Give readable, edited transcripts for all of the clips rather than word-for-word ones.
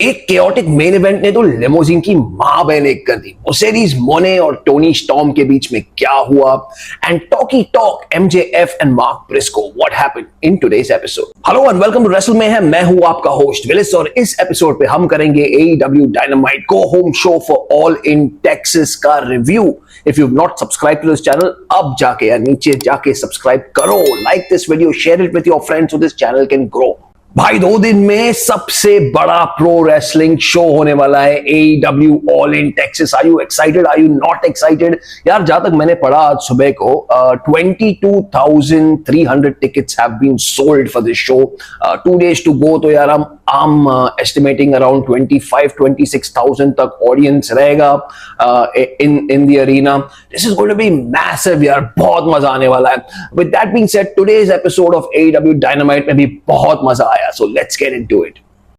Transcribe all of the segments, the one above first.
एक chaotic main event ने तो लिमोजिन की मां बहन एक कर दी। मर्सिडीज मोने और टोनी स्टॉर्म के बीच में क्या हुआ? And talky talk MJF and Mark Briscoe, what happened in today's episode. Hello and welcome to Wrestle Mayhem. मैं हूं आपका होस्ट विलिस और इस एपिसोड पे हम करेंगे AEW Dynamite go home show for all in Texas का रिव्यू। If you have not subscribe to this channel, अब जाके या नीचे जाके सब्सक्राइब करो, like this video, share it with your friends so this channel can grow. भाई 2 दिन में सबसे बड़ा प्रो रेसलिंग शो होने वाला है AEW all in Texas. Are you excited? Are you not excited? यार जहां तक मैंने पढ़ा आज सुबह को 22,300 tickets have been sold for this show. 2 days to go, तो यार I'm estimating around 25,000-26,000 तक ऑडियंस रहेगा in the arena. This is going to be massive यार, बहुत मजा आने वाला है। With that being said, today's episode of AEW Dynamite में भी बहुत मजा आया, so let's get into it.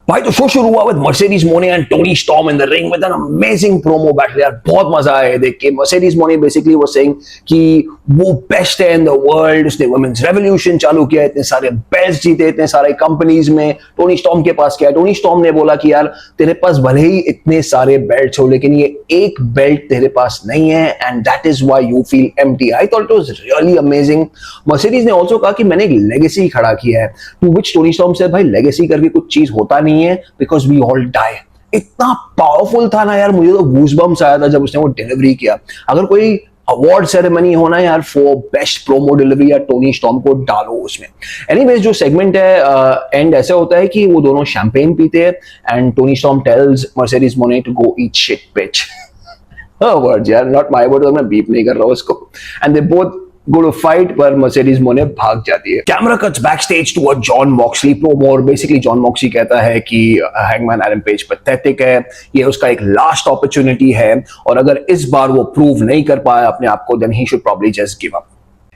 भाई तो शो शुरू हुआ विद मर्सिडीज मोने and Toni storm in the ring with an amazing promo battle. यार बहुत मजा आया देख के। मर्सिडीज मोने बेसिकली वो सेइंग कि वो बेस्ट है इन द वर्ल्ड, उसने वुमेन्स रेवोल्यूशन चालू किया, इतने सारे बेल्ट जीते इतने सारे कंपनीज में। टोनी स्टॉर्म के पास क्या है? टोनी स्टॉर्म ने बोला कि यार तेरे पास भले ही इतने सारे बेल्ट्स हो लेकिन ये एक बेल्ट तेरे पास नहीं है and that is why you feel empty. I thought it was really amazing. Mercedes ने ऑल्सो कहा कि मैंने एक लेगेसी खड़ा किया है, टू व्हिच टोनी स्टॉर्म से भाई लेगेसी करके कुछ चीज होता नहीं है, बिकॉज वी ऑल डाई। इतना पावरफुल था ना यार, मुझे तो गूज़बम्स आया था जब उसने वो डिलीवरी किया। अगर कोई अवार्ड सेरेमनी होना यार फॉर बेस्ट प्रोमो डिलीवरी, या टोनी स्टॉर्म को डालो उसमें। एनीवेज जो सेगमेंट है एंड ऐसे होता है कि वो दोनों शैंपेन पीते हैं and Toni Storm tells Mercedes Mone to go eat shit bitch. Words यार, नॉट माय वर्ड, मैं बीप नहीं कर रहा हूं उसको। And they both go to fight, पर मर्सिडीज मोने भाग जाती है। Camera cuts backstage to a Jon Moxley promo और बेसिकली जॉन मॉक्सली कहता है कि हैंगमैन एडम पेज पैथेटिक है, ये उसका एक लास्ट अपॉर्चुनिटी है और अगर इस बार वो प्रूव नहीं कर पाया अपने आप को, then he should probably just give up.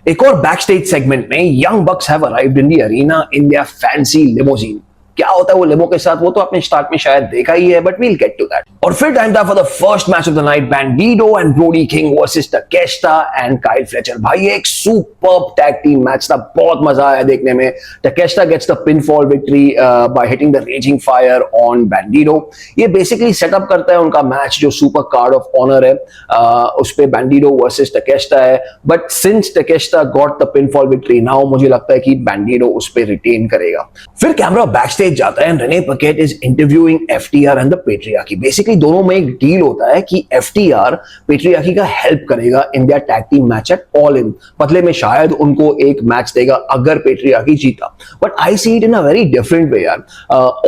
एक और बैकस्टेज सेगमेंट में Young Bucks have arrived in the arena in their fancy limousine. क्या होता है वो लिमो के साथ, वो तो आपने स्टार्ट में शायद देखा ही है, but we'll get to that. और फिर टाइम था for the first match of the night, Bandido and Brody King versus Takeshita and Kyle Fletcher. भाई एक सुपर्ब टैग टीम मैच था, बहुत मजा आया देखने में। Takeshita gets the pinfall victory by hitting the Raging Fire on Bandido. ये basically setup करता है उनका मैच जो सुपर कार्ड ऑफ ऑनर है, उस पे बैंडिडो वर्सेस टकेस्टा है। But since Takeshita got the pinfall victory, now मुझे लगता है कि बैंडिडो उस पे रिटेन करेगा। फिर कैमरा बैकस्टेज जाता है and Renee Paquette is interviewing FTR and the patriarchy. Basically दोनों में एक डील होता है कि FTR पेट्रियार्की का हेल्प करेगा in their tag team match at all in. बदले में शायद उनको एक मैच देगा अगर पेट्रियार्की जीता, but I see it in a very different way यार।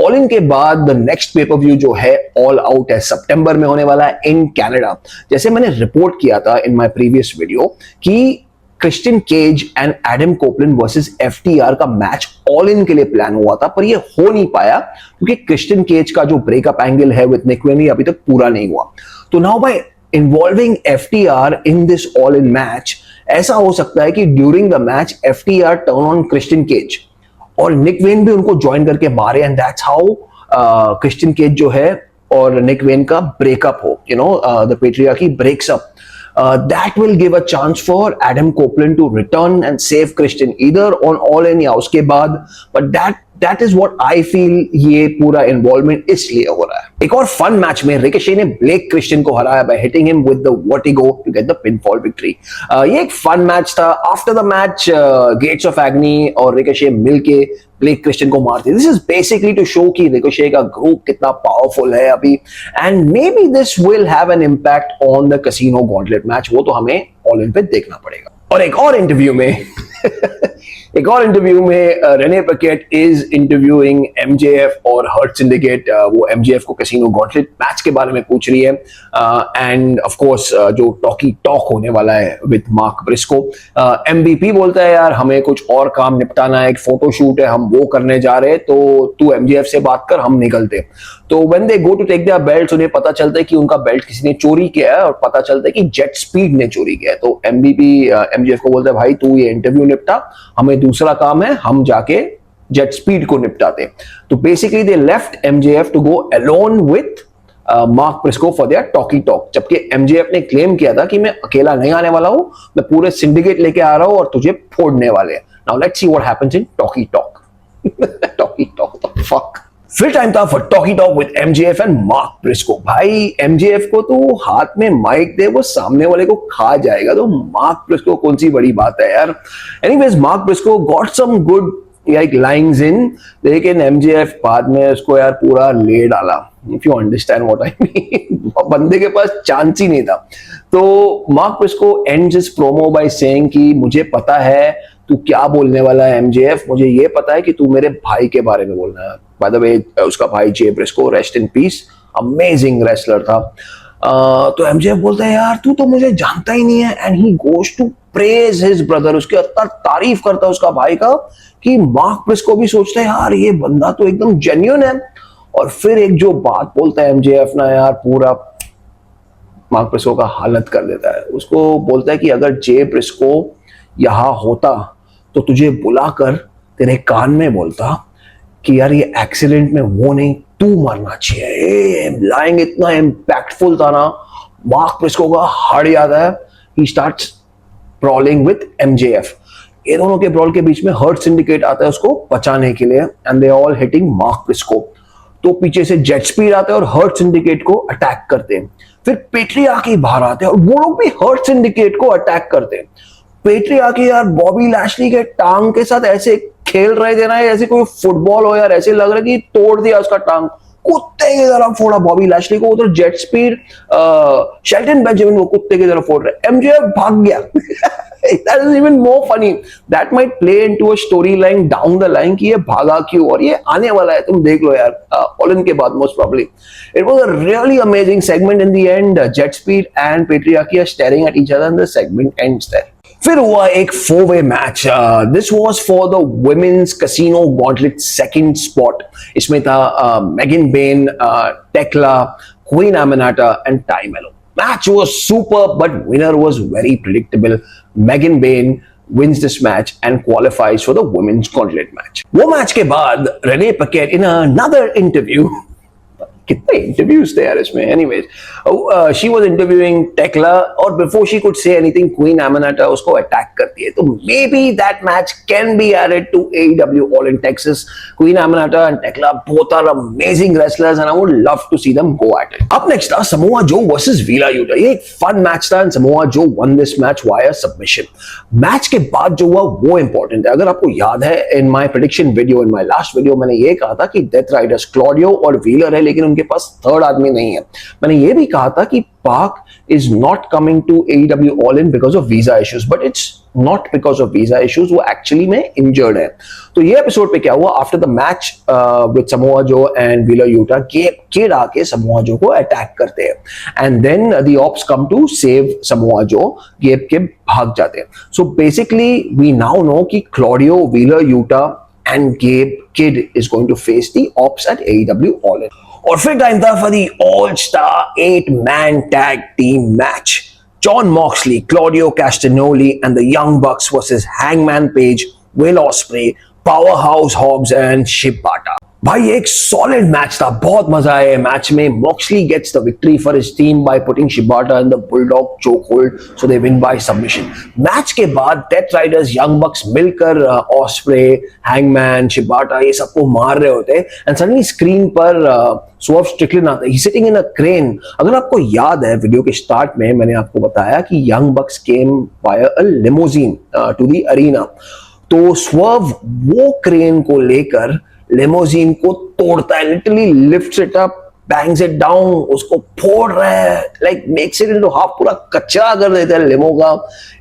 ऑल इन के बाद द नेक्स्ट पेपर व्यू जो है ऑल आउट है, सितंबर में होने वाला है इन कनाडा। जैसे मैंने रिपोर्ट किया था इन माय प्रीवियस वीडियो कि Christian Cage and Adam Copeland versus FTR का मैच ऑल इन के लिए प्लान हुआ था, पर ये हो नहीं पाया क्योंकि क्रिस्टियन केज का जो ब्रेकअप एंगल है विद निक वेन अभी तक पूरा नहीं हुआ। तो now by involving FTR in this all in match, ऐसा हो सकता है कि during the match FTR turn on Christian Cage और निक वेन भी उनको ज्वाइन करके मारे and that's how Christian Cage जो है और निक वेन का ब्रेकअप हो, you know the patriarchy breaks up. That will give a chance for Adam Copeland to return and save Christian either on All In या उसके बाद, but that is what I feel ये पूरा involvement इसलिए हो रहा है। एक और फन मैच में रिकोशे ने ब्लेक क्रिश्चियन को हराया by hitting him with the vertigo to get the pinfall victory। ये एक फन मैच था। After the match Gates of Agony और रिकोशे मिलके ब्लेक क्रिश्चियन को मारते। This is basically to show कि रिकोशे का ग्रुप कितना पावरफुल है अभी, and maybe this will have an impact on the Casino gauntlet match. वो तो हमें ऑल इन पे देखना पड़ेगा। और एक और इंटरव्यू में Renee Paquette is interviewing MJF और हर्ट सिंडिकेट। वो MJF को कैसीनो गॉन्टलेट मैच के बारे में पूछ रही है एंड ऑफ कोर्स जो टॉकी टॉक होने वाला है विद मार्क ब्रिस्को। MVP बोलता है यार हमें कुछ और काम निपटाना है, एक फोटोशूट है, हम वो करने जा रहे हैं, तो तू MJF से बात कर, हम निकलते। तो when they go to take their belts, उन्हें पता चलता है कि उनका बेल्ट किसी ने चोरी किया है और पता चलता है कि जेट स्पीड ने चोरी किया है। तो MVP MJF को बोलता है भाई तू ये इंटरव्यू निपटा, हमें दूसरा काम है, हम जाके जेट स्पीड को निपटाते। तो basically they left MJF to go alone with Mark Briscoe for their talky talk. जबकि MJF ने क्लेम किया था कि मैं अकेला नहीं आने वाला हूं, मैं पूरे सिंडिकेट लेके आ रहा हूं और तुझे फोड़ने वाले हैं। Now let's see what happens in talkie talk. Talkie talk the fuck. फिर टाइम था for talkie talk with MJF and Mark Briscoe. भाई एमजेएफ को तो हाथ में माइक दे वो सामने वाले को खा जाएगा, तो मार्क ब्रिस्को कौन सी बड़ी बात है यार। Anyways Mark Briscoe got some good like lines in, लेकिन एमजेएफ बाद में उसको यार पूरा ले डाला, if you understand what I mean. बंदे के पास चांस ही नहीं था। तो Mark Briscoe ends his promo by saying कि मुझे पता है तू क्या बोलने वाला है एमजेएफ, मुझे ये पता है कि तू मेरे भाई के बारे में बोलना है। बाय द वे उसका भाई Jay Briscoe, rest in peace, amazing wrestler था। तो एमजेएफ बोलता है यार तू तो मुझे जानता ही नहीं है, and he goes to praise his brother, उसके इतना तारीफ करता है उसका भाई का कि मार्क ब्रिस्को भी सोचता है यार ये बंदा तो एकदम जेन्युइन है। और फिर एक जो बात बोलता है एमजेएफ ना यार, पूरा मार्क ब्रिस्को का हालत कर देता है। उसको बोलता है कि अगर जे ब्रिस्को यहां होता तो तुझे बुलाकर तेरे कान में बोलता कि यार ये एक्सीडेंट में वो नहीं तू मरना चाहिए। लाइन इतना इम्पैक्टफुल था ना, मार्क ब्रिस्को का हार्ट याद है। He starts brawling with MJF. ये दोनों के ब्रॉल के बीच में हर्ट सिंडिकेट आता है उसको बचाने के लिए, and they all hitting Mark Briscoe. तो पीछे से जेट स्पीड आते हैं और हर्ट सिंडिकेट को अटैक करते हैं। फिर पेट्रियार्की बाहर आते हैं और वो लोग भी हर्ट सिंडिकेट को अटैक करते हैं। पेट्रियार्की यार बॉबी लैशली के टांग के साथ ऐसे खेल रहे थे ना, ऐसे कोई फुटबॉल हो यार, ऐसे लग रहा है कि तोड़ दिया उसका टांग, कुत्ते की तरह फोड़ा बॉबी लैशली को। उधर जेट स्पीड शेल्टन बेंजामिन वो कुत्ते की तरह फोड़ रहे, एमजेएफ भाग गया। That is even more funny. That might play into a storyline down the line कि ये भागा क्यों, और ये आने वाला है, तुम देख लो यार ऑल इन के बाद most probably. It was a really amazing segment in the end. Jet Speed and Patriarchy are staring at each other and the segment ends there. फिर हुआ एक 4-way match. This was for the women's Casino Gauntlet second spot. इसमें था Megan Bayne, Tekla, Queen Aminata and Timelo. Match was super, but winner was very predictable. Megan Bayne wins this match and qualifies for the women's gauntlet match. वो match के बाद Renee Paquette in another interview, कितने interviews थे यार इसमें, anyways she was interviewing Tekla, और before she could say anything Queen Aminata उसको attack करती है। तो maybe that match can be added to AEW all in Texas. Queen Aminata and Tekla both are amazing wrestlers and I would love to see them go at it. Up next था Samoa जो versus वीला यूटा। ये एक fun match था and Samoa Joe won this match via submission. Match के बाद जो हुआ वो इंपॉर्टेंट है। अगर आपको याद है in my prediction video, in my last video, मैंने ये कहा था कि डेथ राइडर्स क्लॉडियो और व्हीलर है, लेकिन उनके पास थर्ड आदमी नहीं है। मैंने ये भी कहा था कि पाक is not coming to AEW All In because of visa issues, but it's not because of visa issues, वो actually में injured है। तो ये एपिसोड पे क्या हुआ, after the match with Samoa Joe and Wheeler Yuta, Kid आके Samoa Joe को अटैक करते हैं, and then the ops come to save Samoa Joe, गेब के भाग जाते हैं। So basically we now know कि Claudio, Wheeler Yuta and Gabe Kid is going to face the ops at AEW All In। और फिर टाइम था for the all star 8-man tag team match. Jon Moxley, Claudio Castagnoli and the Young Bucks versus Hangman Page, Will Ospreay, Powerhouse Hobbs and Shibata. भाई एक solid match था, बहुत मजा आया match में। Moxley gets the victory for his team by putting Shibata in the bulldog choke hold, so they win by submission. Match के बाद death Riders, young बक्स मिलकर ऑस्प्रे, हैंगमैन, शिबाटा ये सबको मार रहे होते हैं, एंड सडनली स्क्रीन पर स्वर्व स्ट्रिकलैंड आता है, ही सिटिंग इन अ क्रेन। अगर आपको याद है वीडियो के स्टार्ट में मैंने आपको बताया कि Young Bucks came by a limousine to the arena, तो स्वर्व वो क्रेन को लेकर लिमोजिन को तोड़ता है, literally lifts it up, bangs it down, उसको फोड़ रहा है, like makes it into half, पूरा कचरा कर देता है लिमो का।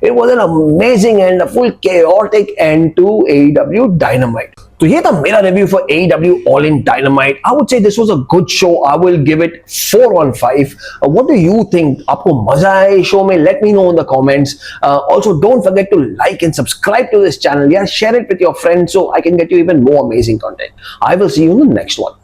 It was an amazing end, a full chaotic end to AEW Dynamite. तो ये था मेरा review for AEW All In Dynamite। I would say this was a good show. I will give it 4/5. What do you think? आपको मजा आया इस show में? Let me know in the comments. Also, don't forget to like and subscribe to this channel. Yeah, share it with your friends so I can get you even more amazing content. I will see you in the next one.